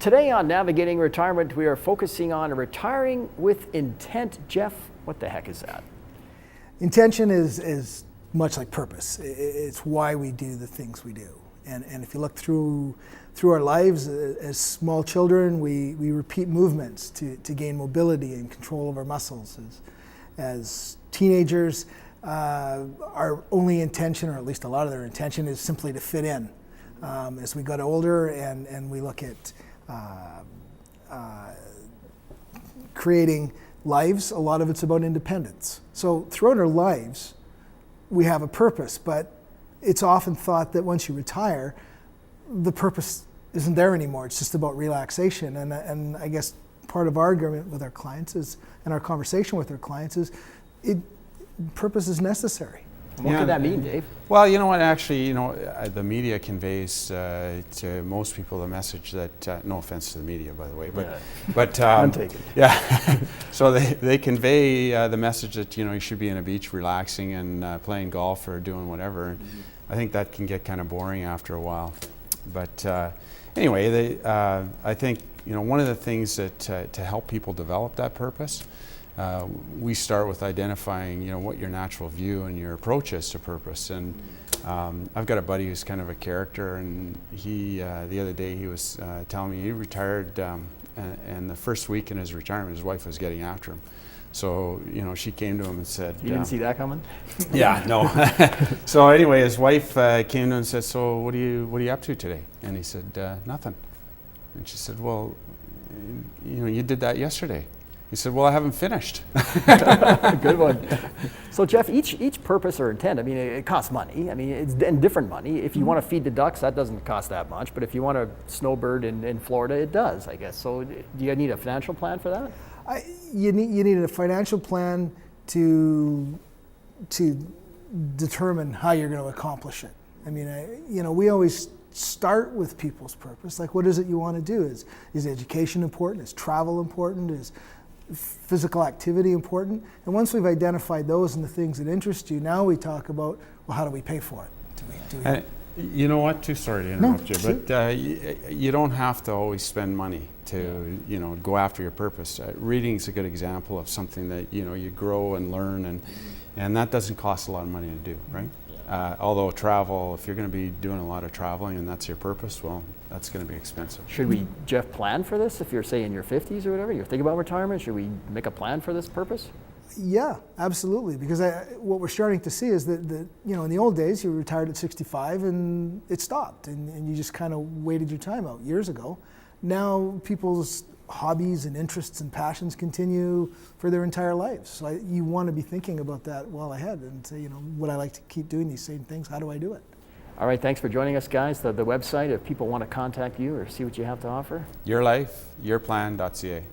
Today on Navigating Retirement, we are focusing on retiring with intent. Jeff, what the heck is that? Intention is much like purpose. It's why we do the things we do. And if you look through our lives as small children, we repeat movements to gain mobility and control of our muscles. As teenagers, our only intention, or at least a lot of their intention, is simply to fit in. As we got older and we look at creating lives, a lot of it's about independence. So throughout our lives, we have a purpose, but it's often thought that once you retire, the purpose isn't there anymore. It's just about relaxation. And I guess part of our argument with our clients is, and our conversation with our clients is, purpose is necessary. What could that mean, Dave? Well, you know what, actually, the media conveys to most people the message that, no offense to the media, by the way, but I'm taken. Yeah, so they convey the message that, you should be on a beach relaxing and playing golf or doing whatever. And I think that can get kind of boring after a while. But anyway, I think, one of the things that to help people develop that purpose, we start with identifying, what your natural view and your approach is to purpose. And I've got a buddy who's kind of a character, and he, the other day, he was telling me he retired, and the first week in his retirement, his wife was getting after him. So, she came to him and said... You didn't see that coming? Yeah, no. So anyway, his wife came to him and said, "So what are you up to today?" And he said, "Nothing." And she said, "Well, you did that yesterday." He said, "Well, I haven't finished." Good one. So Jeff, each purpose or intent, it costs money. It's different money. If you want to feed the ducks, that doesn't cost that much. But if you want to snowbird in Florida, it does, I guess. So do you need a financial plan for that? You need a financial plan to determine how you're going to accomplish it. We always start with people's purpose. Like, what is it you want to do? Is education important? Is travel important? Is physical activity important? And once we've identified those and the things that interest you, now we talk about, well, how do we pay for it? You know what? Too sorry to interrupt you, shoot. but you don't have to always spend money to go after your purpose. Reading is a good example of something that you grow and learn, and that doesn't cost a lot of money to do, right? Although travel, if you're going to be doing a lot of traveling and that's your purpose, well, that's going to be expensive. Should we, Jeff, plan for this? If you're, say, in your 50s or whatever, you're thinking about retirement, should we make a plan for this purpose? Yeah, absolutely. Because what we're starting to see is that in the old days, you retired at 65 and it stopped, and you just kind of waited your time out years ago. Now people's hobbies and interests and passions continue for their entire lives. So you want to be thinking about that well ahead and say, would I like to keep doing these same things? How do I do it? All right, thanks for joining us, guys. The website, if people want to contact you or see what you have to offer? Yourlifeyourplan.ca.